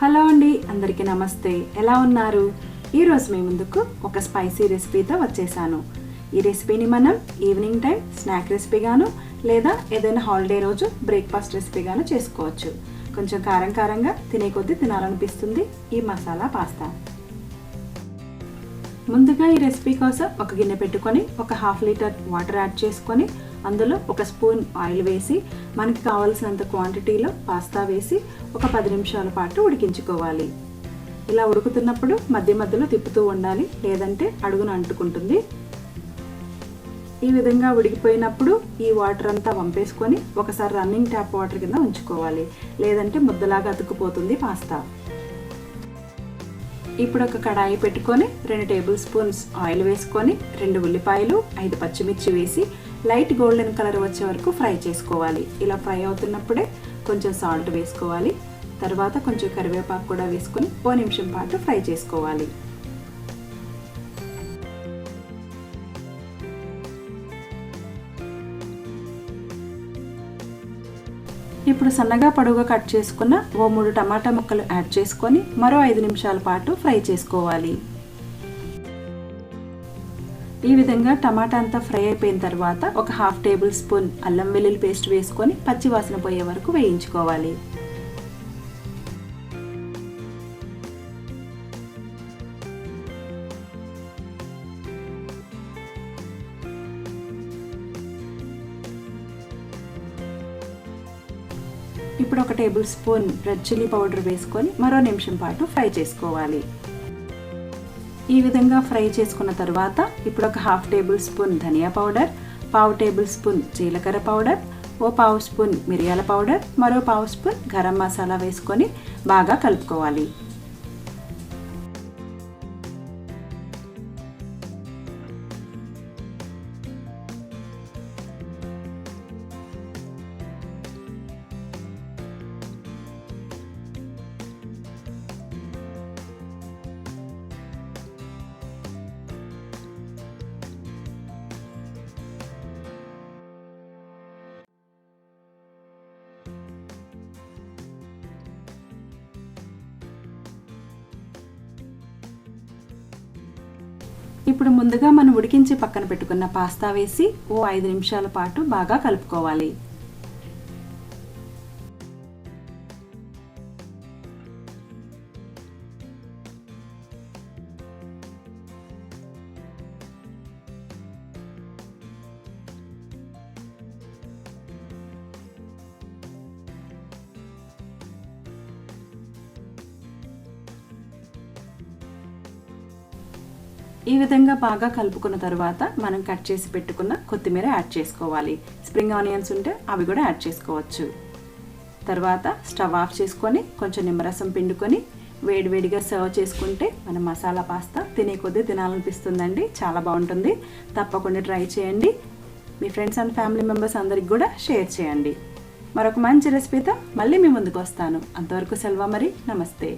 Hello అండి, అందరికీ నమస్తే. ఎలా ఉన్నారు? ఈరోజు మీ ముందుకు ఒక స్పైసీ రెసిపీతో వచ్చేసాను. ఈ రెసిపీని మనం ఈవినింగ్ టైం స్నాక్ రెసిపీగాను లేదా ఏదైనా హాలిడే రోజు బ్రేక్ఫాస్ట్ రెసిపీగాను చేసుకోవచ్చు. కొంచెం కారం కారంగా తినే కొద్దీ తినాలనిపిస్తుంది ఈ మసాలా పాస్తా. ముందుగా ఈ రెసిపీ కోసం ఒక గిన్నె పెట్టుకొని ఒక 1/2 లీటర్ వాటర్ యాడ్ చేసుకొని అందులో ఒక స్పూన్ ఆయిల్ వేసి మనకి కావాల్సినంత క్వాంటిటీలో పాస్తా వేసి ఒక 10 నిమిషాల పాటు ఉడికించుకోవాలి. ఇలా ఉడుకుతున్నప్పుడు మధ్య మధ్యలో తిప్పుతూ ఉండాలి, లేదంటే అడుగున అంటుకుంటుంది. ఈ విధంగా ఉడికిపోయినప్పుడు ఈ వాటర్ అంతా వంపేసుకొని ఒకసారి రన్నింగ్ ట్యాప్ వాటర్ కింద ఉంచుకోవాలి, లేదంటే ముద్దలాగా అతుక్కుపోతుంది పాస్తా. ఇప్పుడు ఒక కడాయి పెట్టుకొని 2 టేబుల్ స్పూన్స్ ఆయిల్ వేసుకొని 2 ఉల్లిపాయలు 5 పచ్చిమిర్చి వేసి లైట్ గోల్డెన్ కలర్ వచ్చే వరకు ఫ్రై చేసుకోవాలి. ఇలా ఫ్రై అవుతున్నప్పుడే కొంచెం సాల్ట్ వేసుకోవాలి. తర్వాత కొంచెం కరివేపాకు కూడా వేసుకొని 1 నిమిషం పాటు ఫ్రై చేసుకోవాలి. ఇప్పుడు సన్నగా పొడవుగా కట్ చేసుకున్న 3 టమాటా ముక్కలు యాడ్ చేసుకొని మరో 5 నిమిషాల పాటు ఫ్రై చేసుకోవాలి. ఈ విధంగా టమాటా అంతా ఫ్రై అయిపోయిన తర్వాత ఒక 1/2 టేబుల్ స్పూన్ అల్లం వెల్లుల్లి పేస్ట్ వేసుకొని పచ్చి వాసన పోయే వరకు వేయించుకోవాలి. ఇప్పుడు ఒక table spoon red chilli powder వేసుకొని మరో నిమిషం పాటు ఫ్రై చేసుకోవాలి. ఈ విధంగా ఫ్రై చేసుకున్న తర్వాత ఇప్పుడు ఒక 1/2 టేబుల్ స్పూన్ ధనియా పౌడర్, 1/2 టేబుల్ స్పూన్ జీలకర్ర పౌడర్, 1/2 స్పూన్ మిరియాల పౌడర్, మరో 1/2 స్పూన్ గరం మసాలా వేసుకొని బాగా కలుపుకోవాలి. ఇప్పుడు ముందుగా మనం ఉడికించి పక్కన పెట్టుకున్న పాస్తా వేసి 5 నిమిషాల పాటు బాగా కలుపుకోవాలి. ఈ విధంగా బాగా కలుపుకున్న తర్వాత మనం కట్ చేసి పెట్టుకున్న కొత్తిమీర యాడ్ చేసుకోవాలి. స్ప్రింగ్ ఆనియన్స్ ఉంటే అవి కూడా యాడ్ చేసుకోవచ్చు. తర్వాత స్టవ్ ఆఫ్ చేసుకొని కొంచెం నిమ్మరసం పిండుకొని వేడివేడిగా సర్వ్ చేసుకుంటే మన మసాలా పాస్తా తినే కొద్దీ తినాలనిపిస్తుందండి. చాలా బాగుంటుంది. తప్పకుండా ట్రై చేయండి. మీ ఫ్రెండ్స్ అండ్ ఫ్యామిలీ మెంబర్స్ అందరికి కూడా షేర్ చేయండి. మరొక మంచి రెసిపీతో మళ్ళీ మీ ముందుకు వస్తాను. అంతవరకు సెలవు మరి. నమస్తే.